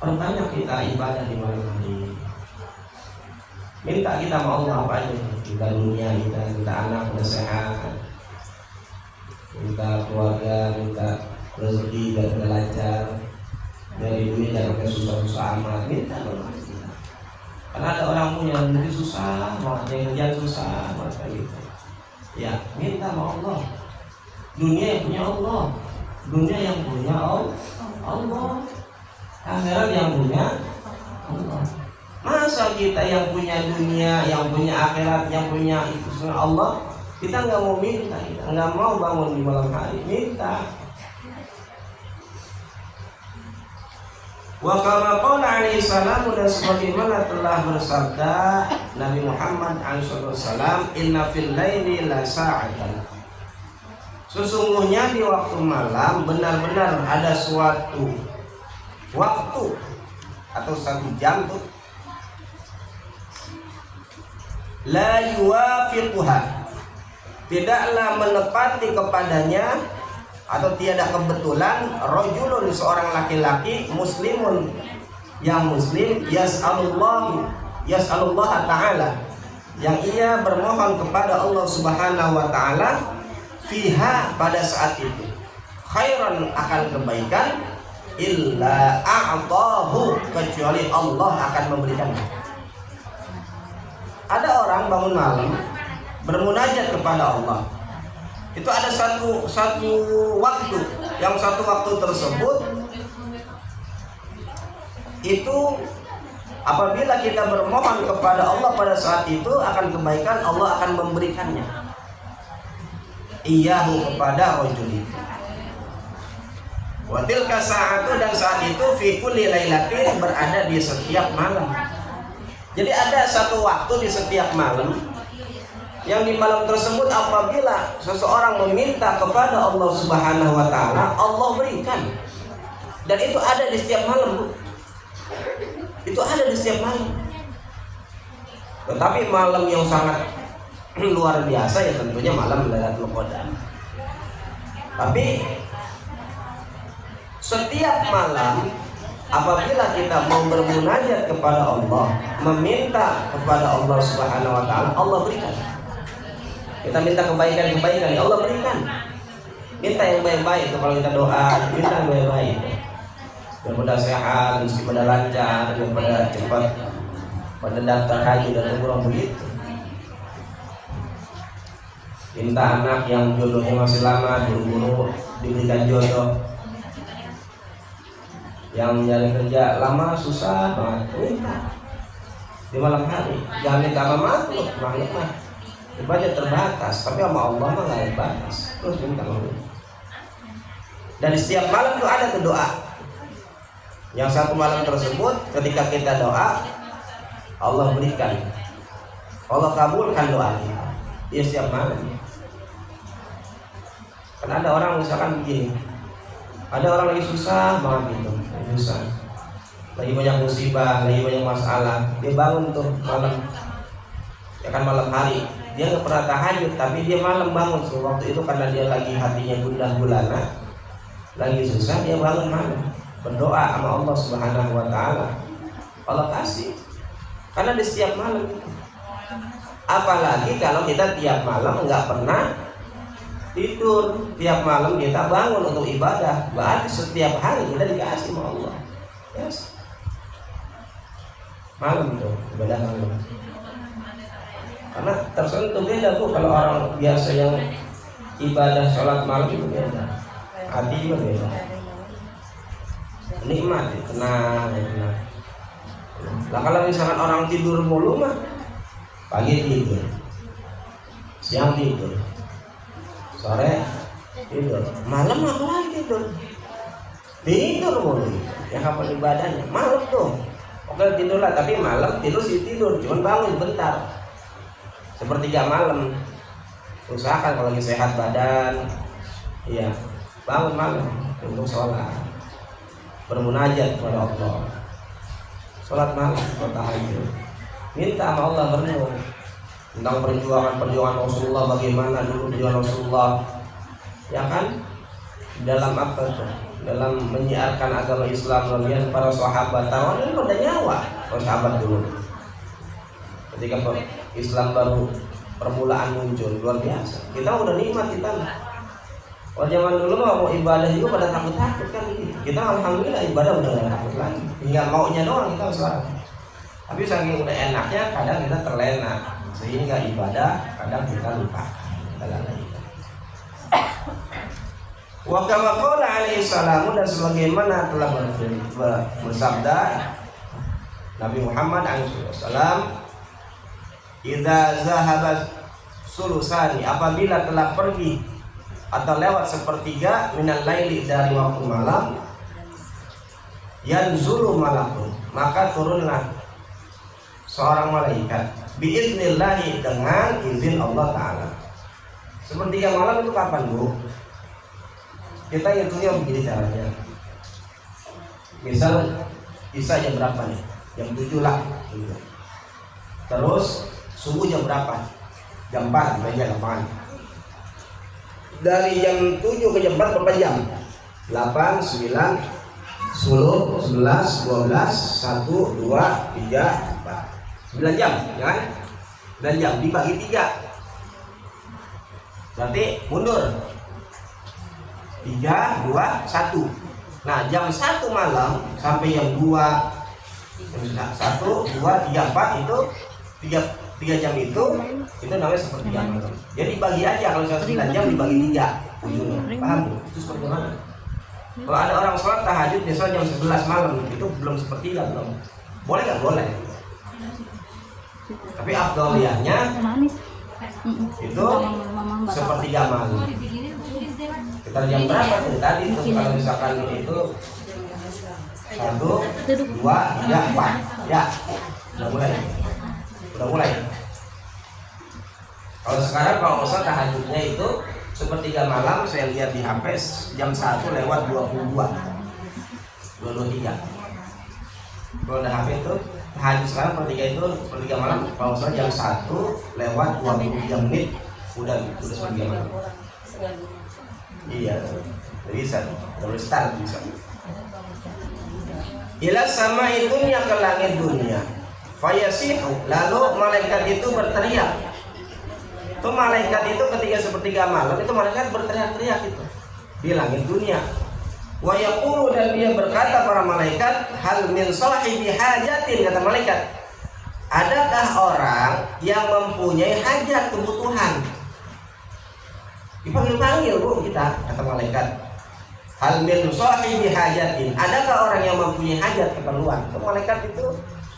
Perbanyak kita ibadah di malam hari. Minta kita mau Allah apa aja. Minta dunia, minta anak, minta sehat, minta keluarga, minta rezeki dan lancar. Dari duit jangan pakai susah-susah amat. Minta dong. Karena ada orang punya duit susah, yang kerjaan susah, masa gitu. Ya, minta sama Allah. Dunia yang punya Allah, dunia yang punya Allah, akhirat yang punya Allah. Masa kita yang punya dunia, yang punya akhirat, yang punya itu semua Allah, kita nggak mau minta, kita nggak mau bangun di malam hari, minta. Wa kama qala alaihi salam, dan sebagaimana telah bersabda Nabi Muhammad alaihi wasallam, inna fil laili la sa'atan. Sesungguhnya di waktu malam benar-benar ada suatu waktu atau satu jam tuh, la yuwafiquha, tidaklah menepati kepadanya atau tiada kebetulan, rajulun, seorang laki-laki, muslimun, yang muslim, yas'alullah ta'ala, yang ia bermohon kepada Allah subhanahu wa ta'ala, fiha, pada saat itu, khairan, akan kebaikan, illa a'tahu, kecuali Allah akan memberikannya. Ada orang bangun malam bermunajat kepada Allah. Itu ada satu waktu, yang satu waktu tersebut itu apabila kita bermohon kepada Allah pada saat itu akan kebaikan, Allah akan memberikannya. Iyahu, kepada rajul itu. Wa tilka sa'atu, dan saat itu fi kulli lailatin, berada di setiap malam. Jadi ada satu waktu di setiap malam, yang di malam tersebut apabila seseorang meminta kepada Allah subhanahu wa ta'ala, Allah berikan. Dan itu ada di setiap malam. Itu ada di setiap malam. Tetapi malam yang sangat luar biasa ya tentunya malam Lailatul Qadar. Tapi setiap malam apabila kita mau bermunajat kepada Allah, meminta kepada Allah subhanahu wa ta'ala, Allah berikan. Kita minta kebaikan-kebaikan, ya Allah berikan. Minta yang baik-baik, kalau kita doa, minta yang baik-baik. Daripada sehat, mesti pada lancar, daripada cepat pada daftar haji dan umroh begitu. Minta anak yang jodohnya masih lama, buru-buru diberikan jodoh. Yang mencari kerja lama susah banget, minta di malam hari. Jangan minta sama makhluk mah budget terbatas, tapi sama Allah mah nggak ada batas. Terus minta Allah. Dan setiap malam tuh ada tuh doa. Yang satu malam tersebut ketika kita doa, Allah berikan, Allah kabulkan doa kita. Ya setiap malam. Karena ada orang misalkan begini, ada orang lagi susah banget gitu, susah, lagi banyak musibah, lagi banyak masalah, dia bangun tuh malam, ya kan malam hari. Dia nggak pernah tahajud, tapi dia malam bangun waktu itu karena dia lagi hatinya gundah gulana, lagi susah, dia bangun malam berdoa sama Allah subhanahu wa ta'ala. Allah kasih, karena di setiap malam. Apalagi kalau kita tiap malam nggak pernah tidur, tiap malam kita bangun untuk ibadah, berarti setiap hari kita dikasih sama Allah. Yes. Malam tuh ibadah malam. Karena tersentuh beda Bu, kalau orang biasa yang ibadah sholat malam itu beda, hati juga beda, nikmat, tenang. Nah kalau misalkan orang tidur mulu mah, pagi tidur, siang tidur, sore tidur, malam apa lagi tidur mulu. Ya kapan ibadahnya? Malam tuh. Oke tidur lah, tapi malam tidur sih tidur, cuman bangun bentar. Sepertiga malam, usahakan kalau lagi sehat badan, iya bangun malam untuk sholat, bermunajat kepada Allah, sholat malam, tahajud, minta sama Allah, merenung tentang perjuangan Rasulullah, bagaimana dulu perjuangan Rasulullah, ya kan, dalam apa tuh, dalam menyiarkan agama Islam, melihat para sahabat tawanan pada nyawa para sahabat dulu. Ketika Islam baru permulaan muncul, luar biasa. Kita udah nikmat kita. Kalau zaman dulu mau ibadah juga pada takut-takut kan. Kita alhamdulillah ibadah udah gak takut lagi. Tinggal maunya doang kita sekarang. Tapi saking udah enaknya kadang kita terlena sehingga ibadah kadang kita lupa. Kita lalai. Wa kama qala alaihi salamu, dan sebagaimana telah bersabda Nabi Muhammad alaihi wasallam, idza zahabat sulusani, apabila telah pergi atau lewat sepertiga minal laili, dari waktu malam, yanzulu malakun, maka turunlah seorang malaikat biiznillahi, dengan izin Allah Ta'ala. Sepertiga malam itu kapan, Bu? Kita hitungnya begini caranya. Misal Isya jam berapa nih? Jam 7 lah. Terus subuh jam berapa? Jam 4 aja gampang. Dari jam 7 ke jam 4 berapa jam? 8, 9, 10, 11, 12, 1, 2, 3, 4. 9 jam, ya kan? 9 jam dibagi 3. Berarti mundur 3, 2, 1. Nah, jam 1 malam sampai jam 2, 1, 2, 3, 4 itu 3 jam itu namanya sepertiga malam. Jadi bagi aja, kalau 9 jam dibagi 3 ujungnya. Paham? Itu seperti mana? Kalau ada orang sholat tahajud misalnya jam 11 malam, itu belum sepertiga, belum. Boleh nggak? Boleh. Tapi afdoliyahnya itu sepertiga malam. Kita jam berapa tuh tadi tuh? Kalau misalkan itu 1, 2, 3, 4. Ya, udah mulai. Kalau sekarang kalau usah tahajudnya itu sepertiga malam, saya lihat di HP jam 1 lewat 22, 23. Kalau ada HP itu tahajud sekarang sepertiga malam, kalau usah jam 1 lewat 23 menit udah sepertiga malam. Iya, bisa, terus start bisa. Ila sama itu yang ke langit dunia. Fayasihu, lalu malaikat itu berteriak. Itu malaikat itu ketika sepertiga malam itu malaikat berteriak-teriak itu di langit dunia. Wa yaqulu, dan dia berkata para malaikat, hal min sahibi hajatin, kata malaikat, adakah orang yang mempunyai hajat, kebutuhan? Dipanggil-panggil, Bu, kita, kata malaikat. Hal min sahibi hajatin, adakah orang yang mempunyai hajat, keperluan? Itu malaikat itu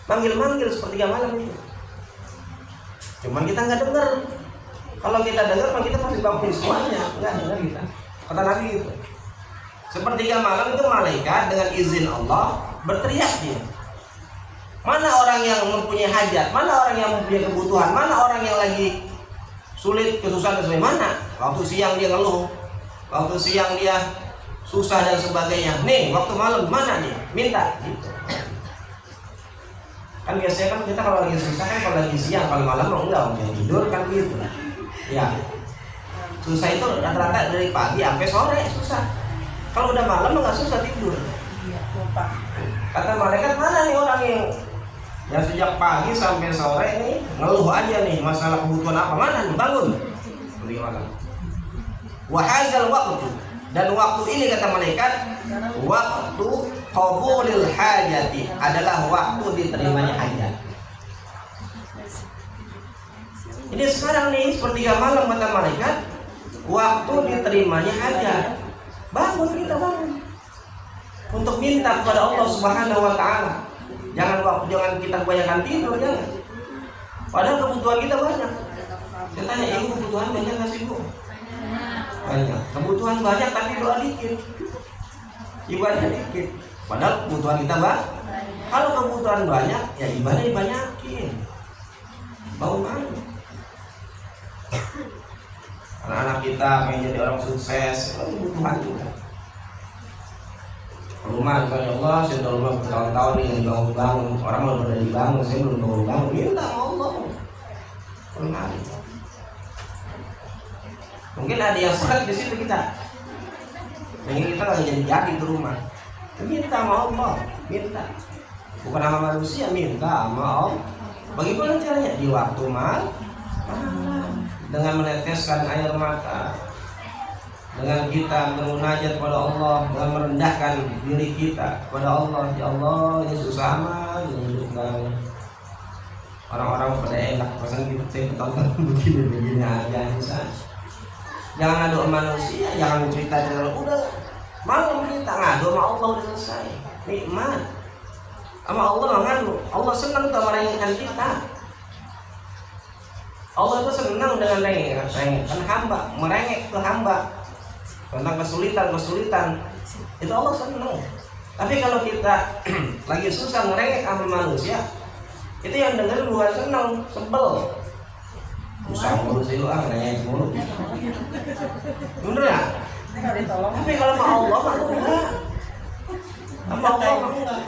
manggil-manggil sepertiga malam itu. Cuman kita nggak dengar. Kalau kita dengar, kita pasti bangun semuanya. Nggak dengar kita. Kata Nabi itu. Sepertiga malam itu malaikat dengan izin Allah berteriak dia. Mana orang yang mempunyai hajat? Mana orang yang mempunyai kebutuhan? Mana orang yang lagi sulit, kesusahan dan sebagainya? Mana? Waktu siang dia ngeluh, waktu siang dia susah dan sebagainya. Nih, waktu malam mana nih? Minta. Gitu. Kan biasanya kan kita kalau lagi susah kan kalau lagi siang, kalau malam enggak mau tidur kan gitu. Ya. Susah itu rata-rata dari pagi sampai sore susah. Kalau udah malam enggak susah tidur. Kata malaikat, mana nih orang yang sejak pagi sampai sore nih ngeluh aja nih masalah kebutuhan apa, mana nih, bangun. Bagaimana? Wa hadzal waqtu, dan waktu ini kata malaikat, waktu qabulil hajati, adalah waktu diterimanya hajat. Jadi sekarang nih sepertiga malam kata malaikat, waktu diterimanya hajat. Bangun, kita bangun untuk minta kepada Allah Subhanahu wa Ta'ala. Jangan kita kebanyakan tidur, jangan. Padahal kebutuhan kita banyak. Saya tanya, ibu kebutuhan banyak nggak sih, Bu? Banyak. Kebutuhan banyak tapi doa dikit, ibadah dikit. Padahal kebutuhan kita banyak. Kalau kebutuhan banyak, ya ibadah dibanyakin. Mau mana? Anak-anak kita pengen jadi orang sukses, itu kebutuhan juga. Rumah, ya Allah, saya udah rumah bertahun-tahun nih yang bangun-bangun. Orang udah dibangun, saya belum bangun-bangun. Minta sama Allah. Mungkin ada yang sekat di situ kita. Pengen kita nggak jadi di rumah. Minta sama Allah, minta. Bukan sama manusia, minta sama Allah. Bagaimana caranya? Di waktu malam, dengan meneteskan air mata, dengan kita bermunajat kepada Allah, dengan merendahkan diri kita kepada Allah. Ya Allah, ini susah amat hidup kami. Orang-orang pada enak, pasan kita tonton begini aja susah. Jangan ngadu sama manusia, jangan cerita dengan udah malam kita ngadu sama Allah udah selesai. Nikmat. Sama Allah ngadu. Allah senang tuh merengekkan kita. Allah itu senang dengan merengekkan hamba, merengek ke hamba tentang kesulitan itu Allah senang. Tapi kalau kita lagi susah ngerengek sama manusia, itu yang dengerin bukan senang, sebel. Susah mulu sih lu ngerengek mulu. Bener ya? Tapi kalau sama Allah mah enggak. Sama Allah mah enggak.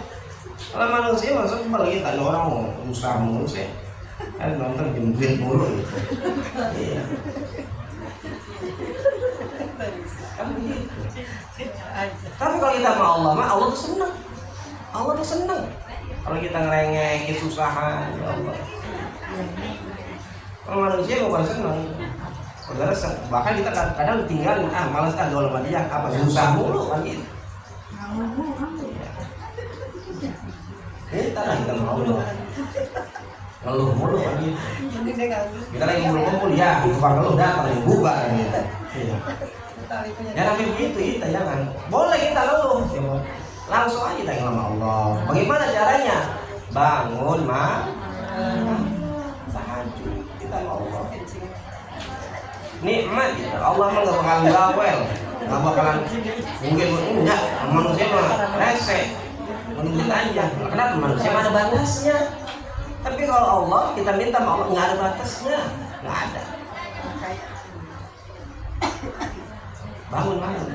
Kalau manusia mah sebel kita ada orang susah mulu sih. Kan nonton jembrit mulu gitu. Iya. Kan begitu. Tapi kalau kita sama Allah mah Allah tuh senang. Allah tuh senang. Kalau kita ngerengek kesusahan, ya Allah. Kalau manusia bukan senang. Bahkan kita kadang tinggalin, malas gaul sama dia, apa susah mulu kan gitu. Kita lagi mau ngeluh mulu kan gitu. Kita lagi ngumpul ya, bukan ngeluh datang bubar gitu. Iya. Jangan begitu kita jangan. Boleh kita ngeluh, langsung aja tanya sama Allah. Bagaimana caranya? Bangun tahajud kita sama Allah. Nikmat gitu. Allah mah nggak bakalan bawel, nggak bakalan mungkin enggak. Manusia mah rese, menurut aja. Kenapa manusia mah ada batasnya? Tapi kalau Allah kita minta sama Allah nggak ada batasnya, nggak ada. Bangun malam.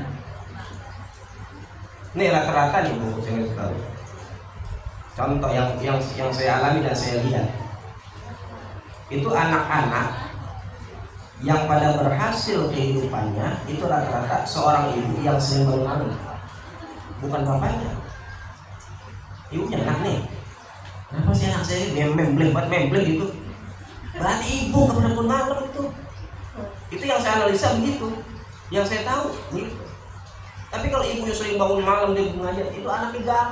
Ini rata-rata nih Bu, saya tahu. Contoh yang saya alami dan saya lihat. Itu anak-anak yang pada berhasil kehidupannya itu rata-rata seorang ibu yang sering bangun malam. Bukan bapaknya. Ibunya enak nih. Kenapa sih anak saya membleng gitu? Berarti ibu nggak pernah bangun malam itu. Itu yang saya analisa begitu. Yang saya tahu begitu. Tapi kalau ibunya sering bangun malam dia mengajar, itu anaknya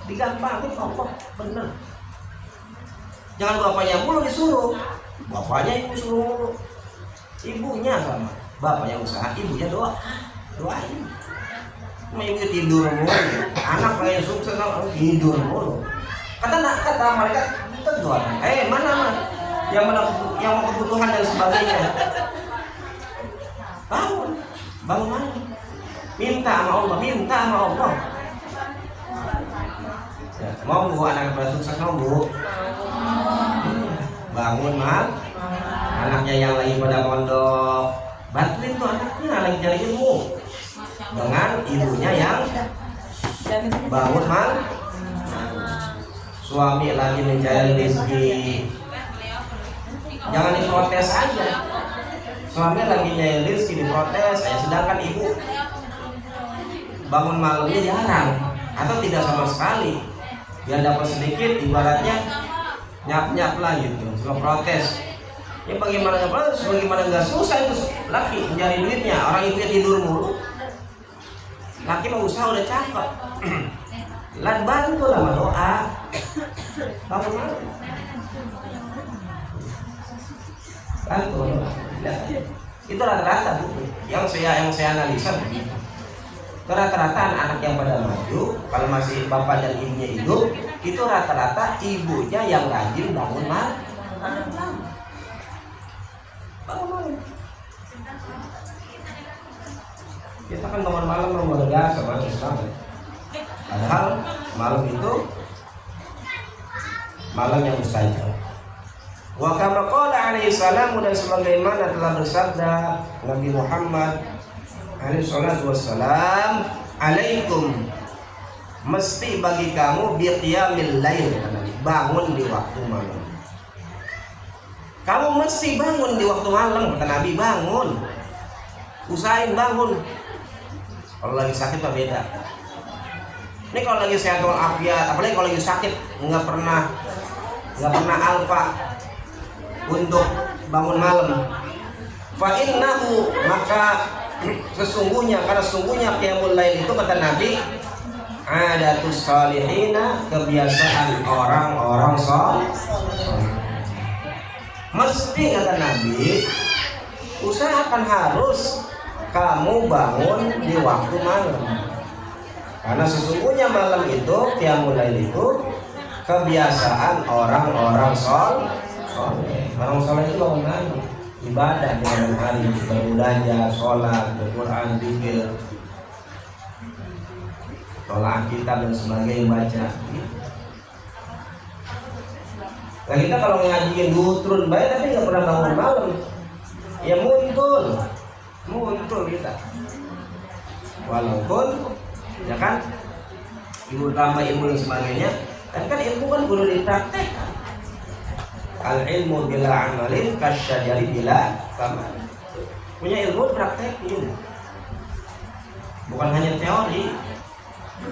digampangin Allah, bener. Jangan bapaknya mulu disuruh, bapaknya ibu suruh mulu. Ibunya sama, bapaknya usaha, ibunya doain. Cuma ibu tidur mulu, anak kayak sukses tidur mulu. Kata mereka tegur, mana yang mau kebutuhan dan sebagainya. Bangun malam. Minta sama Allah. Ya, mau Bu anak pada sukses mau Bu? Bangun malam. Anaknya yang lagi pada pondok, bantuin tuh anaknya lagi cari ilmu. Dengan ibunya yang bangun malam. Suami lagi mencari rezeki. Jangan diprotes aja. Suami lagi nyari rezeki diprotes, sedangkan ibu bangun malamnya jarang atau tidak sama sekali. Dia dapat sedikit, ibaratnya nyap lah gitu, cuma protes. Ya bagaimana nggak susah itu laki mencari duitnya, orang ibunya tidur mulu. Laki mau usaha udah cakep. Lan bantu lah sama doa. Bangun malam. Bantu doa. Itu rata-rata Bu. Yang saya analisa begitu. Rata-rata anak yang pada maju, kalau masih bapak dan ibunya hidup, itu rata-rata ibunya yang rajin bangun malam. Bangun malam. Kita kan bangun malam luar biasa banget Islam. Padahal malam itu malam yang mustajab. Wa kama qala alaihi salam, dan sebagaimana telah bersabda Nabi Muhammad alaihi salatu wassalam, alaikum, mesti bagi kamu biqiyamil lail, bangun di waktu malam. Kamu mesti bangun di waktu malam, kata Nabi, bangun. Usahain bangun. Kalau lagi sakit mah beda. Ini kalau lagi sehat walafiat, apalagi kalau lagi sakit nggak pernah alfa untuk bangun malam. Fa innahu, maka sesungguhnya, karena sesungguhnya qiyamul lail itu kata Nabi, adatus salihina, kebiasaan orang-orang saleh. Mesti kata Nabi, usahakan harus kamu bangun di waktu malam. Karena sesungguhnya malam itu, qiyamul lail itu kebiasaan orang-orang saleh. Orang saleh itu bangun malam, ibadah di malam hari, berbelanja, sholat, berquran, zikir, sholat kitab dan sebagainya, baca. Nah kita kalau ngajiin gutrun baik tapi nggak pernah bangun malam, ya muncul kita. Walaupun ya kan ilmu tambah ilmu dan sebagainya, tapi kan ilmu kan perlu dipraktekkan. Al ilmu bila amalin kasyajari bila sama. Punya ilmu praktekin, bukan hanya teori,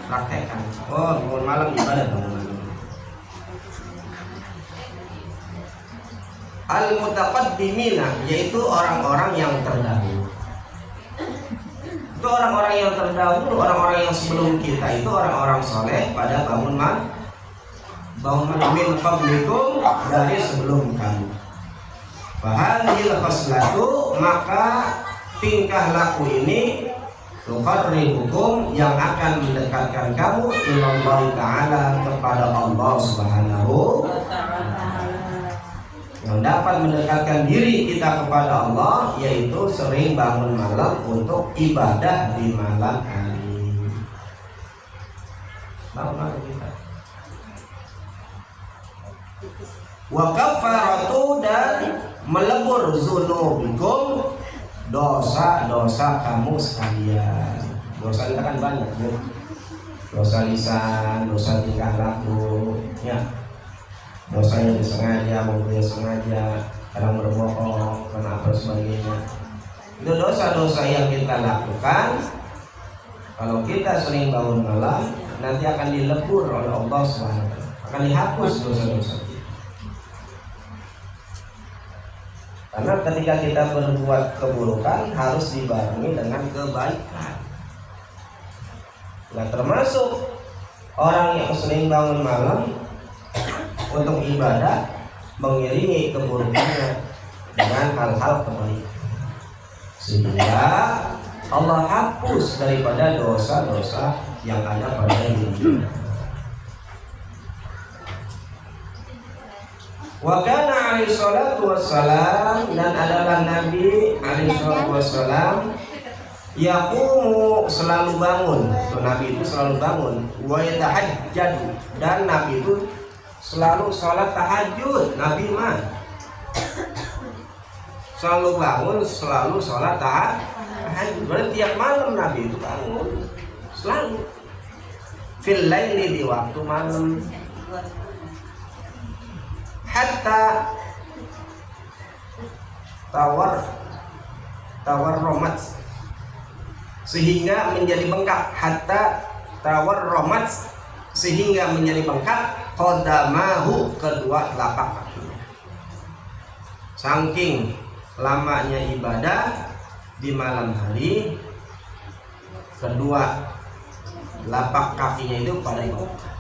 praktekkan. Oh bangun malam ibadah, bangun malam. Al-mutaqaddimina, yaitu orang-orang yang terdahulu. Itu orang-orang yang terdahulu, orang-orang yang sebelum kita itu orang-orang soleh pada bangun malam min qablikum, dari sebelum kamu. Fahadhil khaslatu, maka tingkah laku ini tuqarribukum, yang akan mendekatkan kamu ilallah ta'ala, kepada Allah subhanahu wa ta'ala. Yang dapat mendekatkan diri kita kepada Allah yaitu sering bangun malam untuk ibadah di malam hari. Bangun malam kita. Wa kafaratu, dan melebur zunubikum, dosa-dosa kamu sekalian. Dosa kita kan banyak, ya. Dosa lisan, dosa tingkah laku, ya. Dosa yang disengaja maupun yang sengaja, kadang berbohong, karena apa sebagainya. Itu dosa-dosa yang kita lakukan. Kalau kita sering bangun malam, nanti akan dilebur oleh Allah SWT, akan dihapus dosa-dosa kita. Karena ketika kita berbuat keburukan harus dibarengi dengan kebaikan. Nah termasuk orang yang sering bangun malam untuk ibadah, mengiringi keburukannya dengan hal-hal kebaikan, sehingga Allah hapus daripada dosa-dosa yang ada pada diri. Wa kana alaihi salatu wassalam, dan adalah Nabi alaihi salatu wassalam yaqumu, selalu bangun. Nabi itu selalu bangun. Wa yatahajjadu, dan Nabi itu selalu sholat tahajud. Nabi mah selalu bangun, selalu sholat tahajud. Berarti tiap malam Nabi itu bangun, selalu fil laili, di waktu malam. Hatta tawar romat, sehingga menjadi bengkak. Hatta tawar romat, sehingga menjadi bengkak. Qadamahu, kedua telapak kakinya. Saking lamanya ibadah di malam hari, kedua telapak kakinya itu pada bengkak.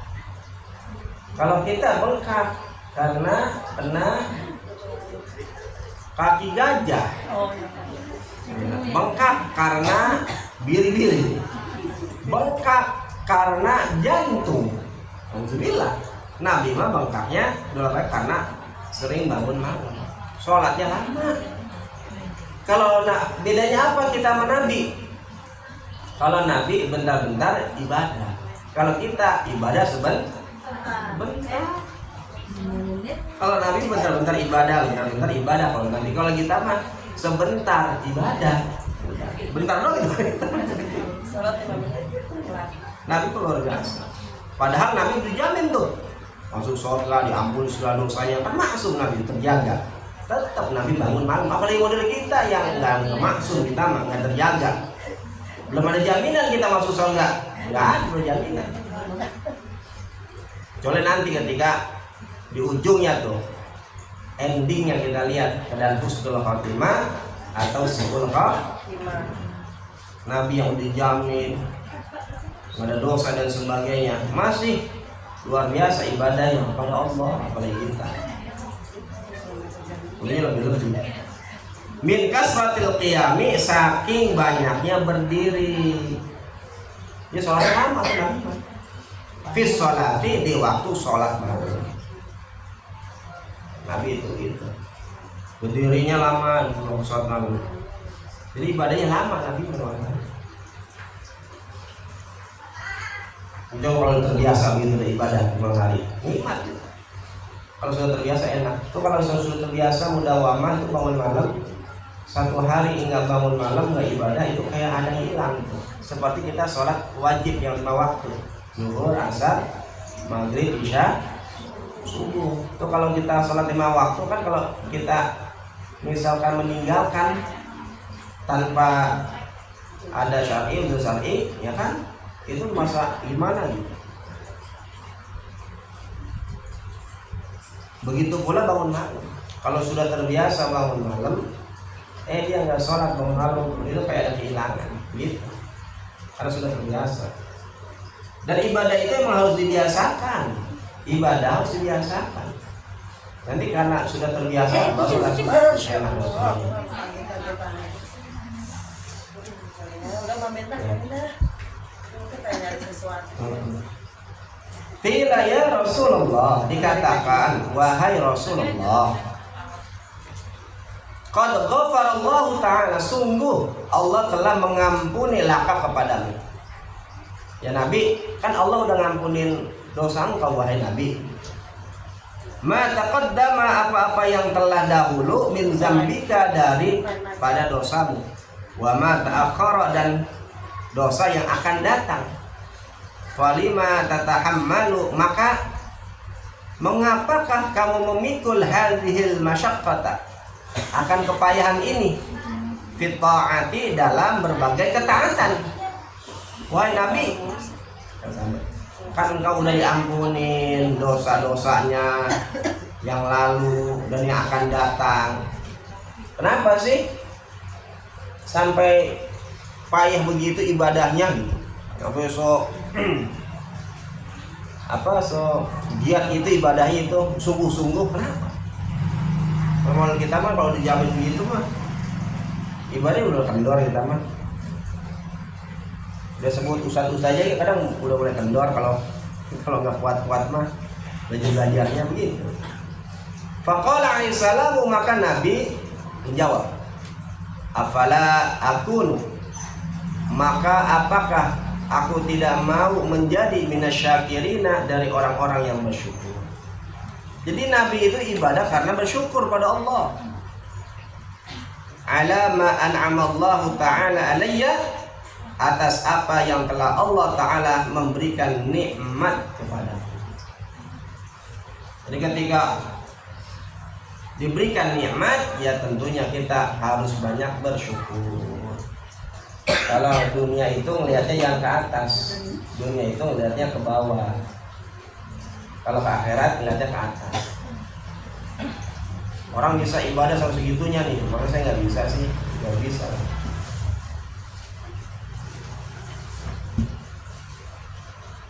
Kalau kita bengkak karena kena kaki gajah, bengkak karena biri-biri, bengkak karena jantung. Alhamdulillah, Nabi mah bengkaknya karena sering bangun malam, sholatnya lama. Kalau bedanya apa kita sama Nabi? Kalau Nabi bentar-bentar ibadah, kalau kita ibadah sebentar. Kalau Nabi bentar-bentar ibadah, bentar-bentar ibadah. Kalau kita mah sebentar ibadah, bentar dong itu. Nabi itu luar biasa. Padahal Nabi dijamin tuh, masuk sholat diampuni segala dosanya, kan maksum Nabi terjaga. Tetap Nabi bangun malam. Apalagi model kita yang nggak maksum, kita mah nggak terjaga. Belum ada jaminan kita masuk surga. Nggak ada jaminan. Kecuali nanti ketika di ujungnya tuh endingnya kita lihat keadaan husnul khatimah atau su'ul khatimah. Nabi yang dijamin nggak ada dosa dan sebagainya, masih luar biasa ibadahnya kepada Allah, apalagi kita. Ini lebih-lebih. Min kasratil qiyami, saking banyaknya berdiri. Ya sholat lama kenapa? Fis sholati, di waktu sholat maghrib. Nabi itu berdirinya lama di sholat maghrib. Jadi ibadahnya lama Nabi berwarna. Itu kalau terbiasa gitu ibadah 5 hari, nikmat. Kalau sudah terbiasa enak. Itu kalau sudah terbiasa mudawamah itu bangun malam, 1 hari hingga bangun malam nggak ibadah, itu kayak ada yang hilang. Seperti kita sholat wajib yang 5 waktu, zuhur, asar, maghrib, isya, subuh. Itu kalau kita sholat 5 waktu kan, kalau kita misalkan meninggalkan tanpa ada syar'i, udah syar'i, ya kan? Itu masa gimana gitu. Begitu pula bangun malam. Kalau sudah terbiasa bangun malam, dia nggak sholat bangun malam, itu kayak ada kehilangan gitu. Karena sudah terbiasa. Dan ibadah itu memang harus dibiasakan. Ibadah harus dibiasakan. Nanti karena sudah terbiasa baru lagi enak. Qila ya Rasulullah, dikatakan wahai Rasulullah, qad ghafarallahu ta'ala, sungguh Allah telah mengampuni laka kepadamu. Ya Nabi, kan Allah udah ngampunin dosa engkau wahai Nabi. Ma taqaddama, apa-apa yang telah dahulu, min zambika, dari pada dosamu, wa ma ta'akhkhara, dan dosa yang akan datang. Falima tatahammalu, maka mengapakah kamu memikul hadhil masyaqqata, akan kepayahan ini, fit ta'ati, dalam berbagai ketaatan. Wahai Nabi, kan engkau udah diampunin dosa-dosanya yang lalu dan yang akan datang. Kenapa sih sampai payah begitu ibadahnya gitu? So giat itu ibadahnya itu sungguh-sungguh, kenapa? Normal kita mah kalau dijamin begitu mah ibadah udah kendor kita mah. Udah sebut ustaz-ustaz aja kadang udah mulai kendor, kalau nggak kuat-kuat mah belajarnya begitu. Faqala alaihi salamu, maka Nabi menjawab, afala akunu, maka apakah aku tidak mau menjadi minasyakirina, dari orang-orang yang bersyukur. Jadi Nabi itu ibadah karena bersyukur pada Allah. Ala ma an'amallahu ta'ala alayya, atas apa yang telah Allah Ta'ala memberikan nikmat kepadaku. Jadi ketika diberikan nikmat, ya tentunya kita harus banyak bersyukur. Kalau dunia itu melihatnya yang ke atas, dunia itu melihatnya ke bawah. Kalau ke akhirat melihatnya ke atas. Orang bisa ibadah sampai segitunya nih, maka saya nggak bisa sih, nggak bisa.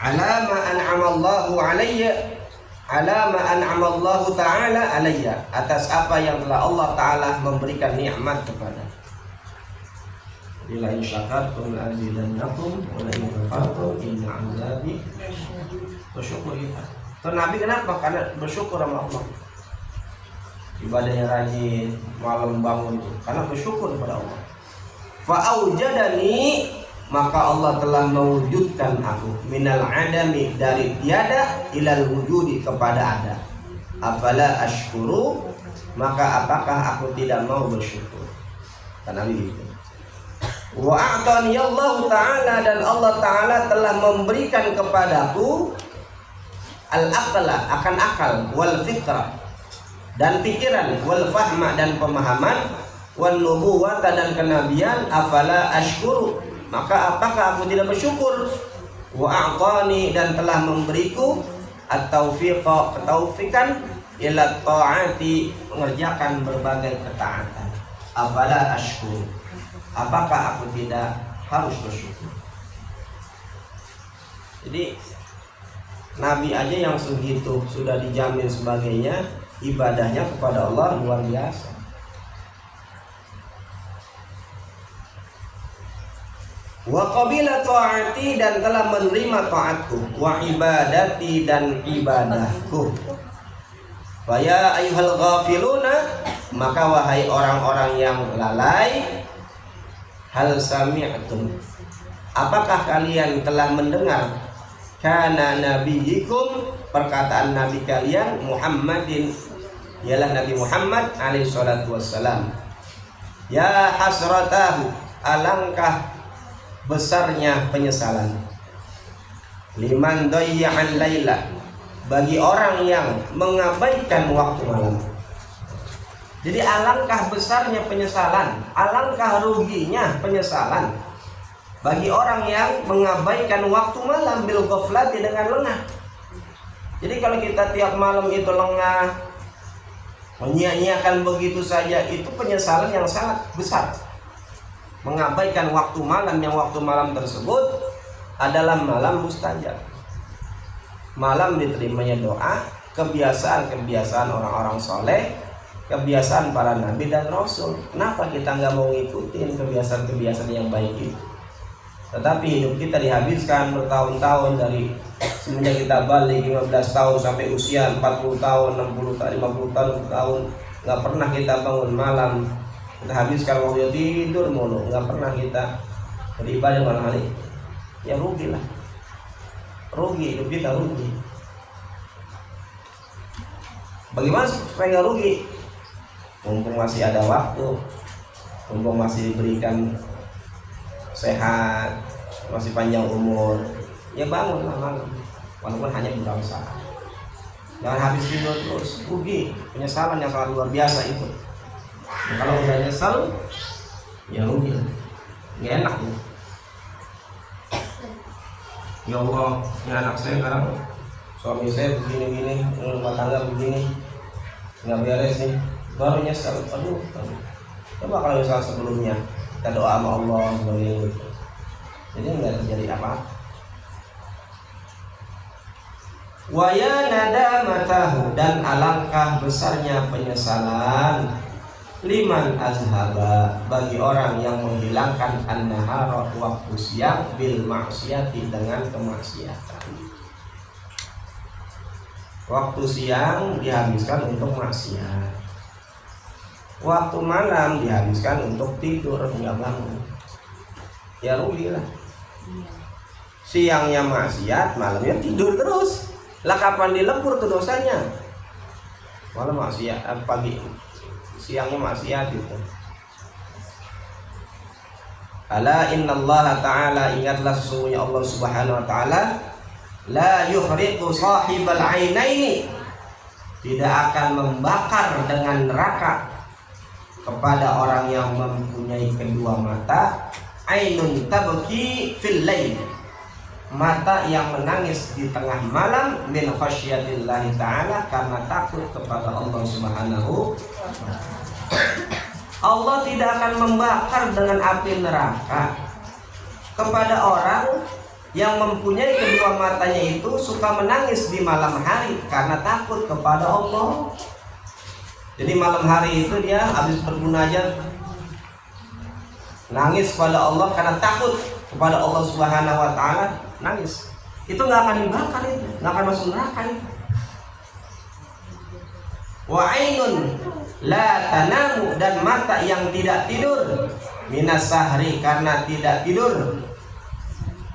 Alama an'amallahu alayya, alama an'amallahu ta'ala alayya, atas apa yang telah Allah Ta'ala memberikan nikmat kepada. La in syakartum la azidannakum wa la in kafartum inna 'adzabi bersyukur kita. Tuh Nabi kenapa? Karena bersyukur sama Allah. Ibadahnya rajin, malam bangun karena bersyukur kepada Allah. Fa aujadani, maka Allah telah mewujudkan aku, minal adami, dari tiada, ilal wujudi, kepada ada. Afala ashkuru, maka apakah aku tidak mau bersyukur? Karena begitu. Wa a'tani Allah Ta'ala, dan Allah Ta'ala telah memberikan kepadaku al-aqla, akan akal, wal fikra, dan pikiran, wal fahma, dan pemahaman, wal nubuwata, dan kenabian. Afala ashkuru, maka apakah aku tidak bersyukur? Wa a'tani, dan telah memberiku at-taufiqa, ketaufikan ila ta'ati, mengerjakan berbagai ketaatan. Afala ashkur, apakah aku tidak harus bersyukur? Jadi Nabi aja yang segitu sudah dijamin sebagainya, ibadahnya kepada Allah luar biasa. Wa qabila ta'ati, dan telah menerima taatku, wa ibadati, dan ibadahku. Fa ya ayyuhal ghafiluna, maka wahai orang-orang yang lalai, hal sami'tum, apakah kalian telah mendengar kana nabiyikum, perkataan nabi kalian, Muhammadin, ialah Nabi Muhammad alaihi salatu wassalam. Ya hasratahu, alangkah besarnya penyesalan, liman dayya'al laila, bagi orang yang mengabaikan waktu malam. Jadi alangkah besarnya penyesalan, alangkah ruginya penyesalan bagi orang yang mengabaikan waktu malam bil ghaflati, dengan lengah. Jadi kalau kita tiap malam itu lengah, menyia-nyiakan begitu saja, itu penyesalan yang sangat besar. Mengabaikan waktu malam, yang waktu malam tersebut adalah malam mustajab, malam diterimanya doa, kebiasaan-kebiasaan orang-orang soleh, kebiasaan para nabi dan rasul. Kenapa kita nggak mau ngikutin kebiasaan-kebiasaan yang baik itu? Tetapi hidup kita dihabiskan bertahun-tahun, dari semenjak kita balik 15 tahun sampai usia 40 tahun, 60 tahun, 50 tahun, nggak pernah kita bangun malam. Kita habiskan waktu tidur mulu, nggak pernah kita beribadah malam hari. Ya rugi lah, rugi, hidup kita rugi. Bagaimana supaya nggak rugi? Mumpung masih ada waktu, mumpung masih diberikan sehat, masih panjang umur, ya bangunlah malam, walaupun hanya beberapa saat. Jangan habis tidur terus, rugi, penyesalan yang sangat luar biasa itu. Kalau udah nyesal, ya rugi, nggak enak ya. Ya Allah, ini anak saya sekarang, suami saya begini-gini, rumah tangga begini, nggak beres nih, baru nyesal. Aduh. Coba kalau misalnya sebelumnya kita doa sama Allah sebagai, jadi nggak terjadi apa-apa. Waya nada matahu, dan alangkah besarnya penyesalan, liman azhaba, bagi orang yang menghilangkan an-nahara, waktu siang, bil maksiati, dengan kemaksiatan. Waktu siang dihabiskan untuk maksiat, waktu malam dihabiskan untuk tidur, nggak bangun, ya rugi lah. Siangnya maksiat, malamnya tidur terus. Lah kapan dilebur tuh dosanya? Malam maksiat, pagi siangnya maksiat itu. Ala innallaha ta'ala, ingatlah sesungguhnya Allah subhanahu wa ta'ala, la yuhriqu sahibal ainaini, tidak akan membakar dengan neraka kepada orang yang mempunyai kedua mata, ainun tabki fil lail, mata yang menangis di tengah malam, min khasyatillahi ta'ala, karena takut kepada Allah subhanahu wa ta'ala. Allah tidak akan membakar dengan api neraka kepada orang yang mempunyai kedua matanya itu suka menangis di malam hari karena takut kepada Allah. Jadi malam hari itu dia habis bermunajat, nangis kepada Allah karena takut kepada Allah subhanahu wa ta'ala, nangis. Itu nggak akan dibakar, itu nggak akan masuk neraka itu. Wa ainun la tanamu, dan mata yang tidak tidur, minas sahri, karena tidak tidur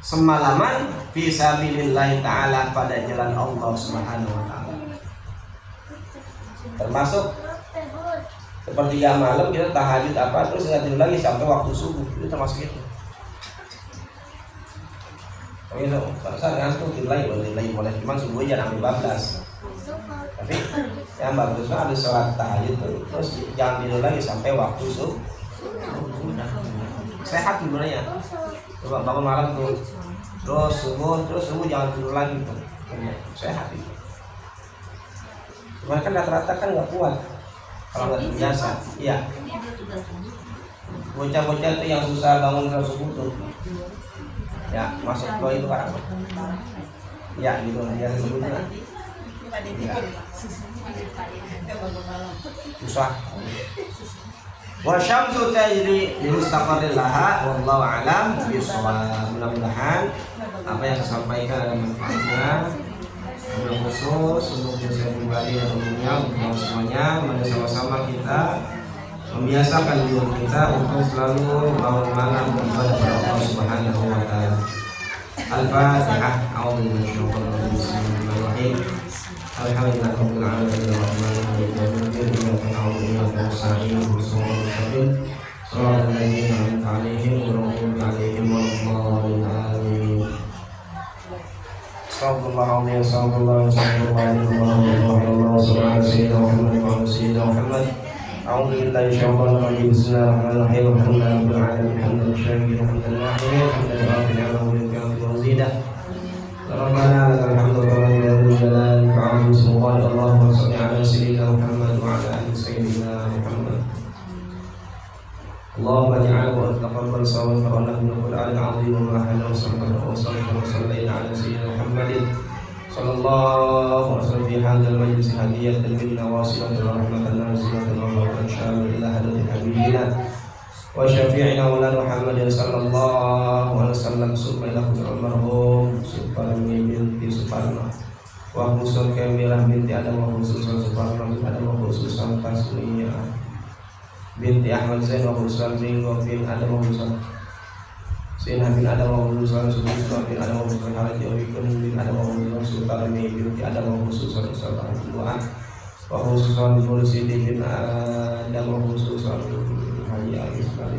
semalaman, fi sabilillahi ta'ala, pada jalan Allah subhanahu wa ta'ala. Termasuk sepertiga malam kita tahajud apa, terus nggak tidur lagi sampai waktu subuh, itu termasuk itu. Gitu, pada saat ngantuk tidur lagi boleh, cuman subuhnya jangan sampai 12. Tapi yang bagusnya ada sholat tahajud terus jangan tidur lagi sampai waktu subuh. Sehat tidurnya. Coba bangun malam tuh, terus subuh jangan tidur lagi tuh, sehat itu. Cuman kan rata-rata kan nggak kuat kalau nggak terbiasa. Iya. Bocah-bocah itu yang susah bangun kalau subuh tuh, ya masuk flow itu kan. Ya gitu biasa sebutnya. Ya. Susah. Wa syamsu tajri li mustaqarrin laha wallahu a'lam bishawab. Mudah-mudahan apa yang disampaikan ada manfaatnya. Yang khusus untuk saya pribadi dan umumnya untuk semuanya, mari sama-sama kita membiasakan diri kita untuk selalu bangun malam beribadah kepada Allah Subhanahu wa taala. Al-Fatihah. Bismillahirrahmanirrahim. Alhamdulillahirabbil alamin arrahmanir rahim maliki yaumiddin iyyaka na'budu wa iyyaka nasta'in shiratal ladzina an'amta 'alaihim ghairil maghdubi 'alaihim waladdallin. Assalamualaikum warahmatullahi wabarakatuh. أعوذ بالله من الشيطان الرجيم. بسم الله الرحمن الرحيم. الحمد لله رب العالمين حمدا للشاكرين حمدا للناحمين حمدا لغافل نعمه بالكامل ومزيدا. ربنا لك الحمد كما ينبغي لجلال وعظيم سلطانك. اللهم صل على سيدنا محمد وعلى آل سيدنا محمد. اللهم اجعله وتقبل صواب قراءة من القرآن العظيم وما حله وصلينا على سيدنا محمد صلى الله عليه وسلم في هذا المجلس هدية منا واصلة ورحمة نازلة وبركة شاملة إلى حضرة حبيبنا وشفيعنا مولانا محمد صلى الله عليه وسلم. ثم إلى حضرة المرحوم سبحانه بنت سبحانه وخصوصا كاملة بنت آدم وخصوصا سبحانه بنت آدم وخصوصا تسمية بنت أحمد زين وخصوصا زين وبنت آدم وخصوصا Sayyidina bin Adam wa Rasulullah sallallahu bin Adam wa Rasulullah alaihi wa bin Adam wa Rasulullah bin Adam wa Rasulullah sallallahu alaihi wa khususan Nursi bin Adam wa Rasulullah hayya al-islam.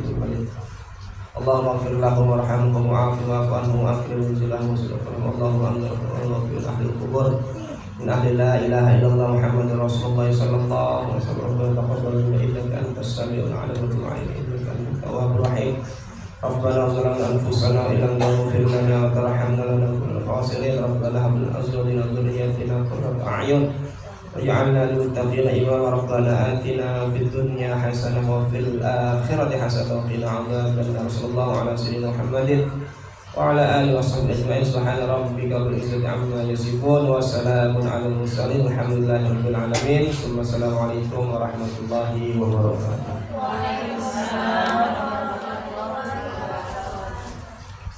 Allahumma ighfir lahum warhamhum wa'afu anhum wa akrim nuzulahum wa Allahumma anzir ahli al-qubur min ahli la ilaha illallah Muhammadur Rasulullah sallallahu alaihi wasallam. Taqabbal minna innaka antas samiul alim wa tub alaina innaka antat tawwabur rahim. ربنا ظلمنا أنفسنا وإن لم تغفر لنا وترحمنا لنكن من الخاسرين. ربنا هب لنا أزواجنا وذرياتنا قرة أعين واجعلنا للمتقين إماما. ربنا آتنا في الدنيا حسنة وفي الآخرة حسنة وقنا عذاب النار. صلى الله على سيدنا محمد وعلى آله وصحبه أجمعين. سبحان ربك رب العزة عما يصفون وسلام على المرسلين والحمد لله رب العالمين. ثم السلام عليكم ورحمة الله وبركاته.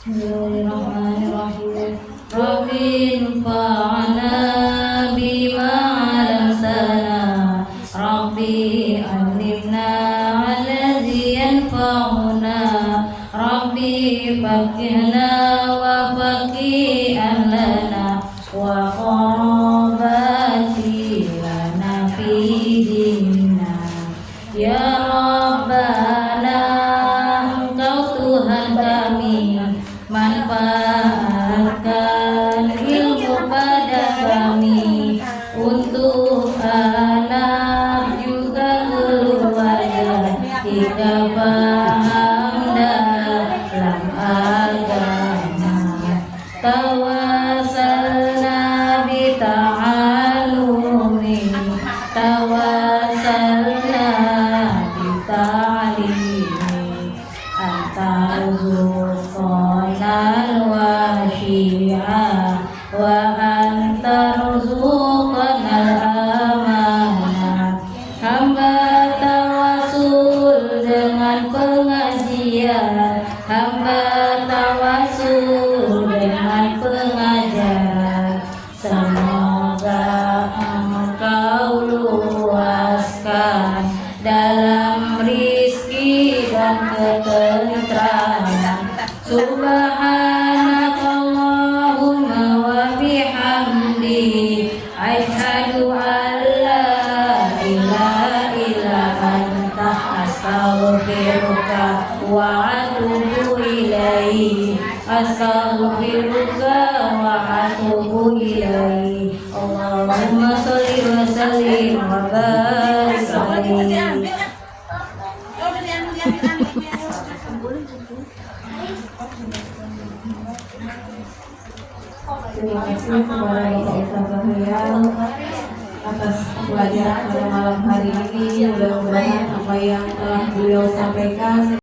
Bismillahirrahmanirrahim. Rabbi anfa'na bima 'allamtana. Rabbi 'allimna alladhi yanfa'una. Rabbi faqihna wa faqihan lana wa qarabati lana fi dinina. Ya Rabbana, Engkau Tuhan kami, manfaatkan ilmu pada kami untuk anak juga keluarga kita paham dalam agama. Tawassalna bi ta'alumi, tawassalna bi ta'limi, antarzuqanal wasyi'a wa antarzuqanal amanah. Hamba tawasul dengan pengajian, hamba tawasul dengan pengajaran. Semoga Engkau luaskan dalam rizki dan ketentraman. Subhanakallahumma wa bihamdi, asyhadu an la ilaha illa anta, astaghfiruka wa atubu ilaihi, astaghfiruka wa atubu ilaihi. Allahumma sholli wa sallim wa barik alaihi. Boleh Terima kasih kepada Bapak Ustaz Zahrial atas pelajaran pada malam hari ini. Mudah-mudahan apa yang telah beliau sampaikan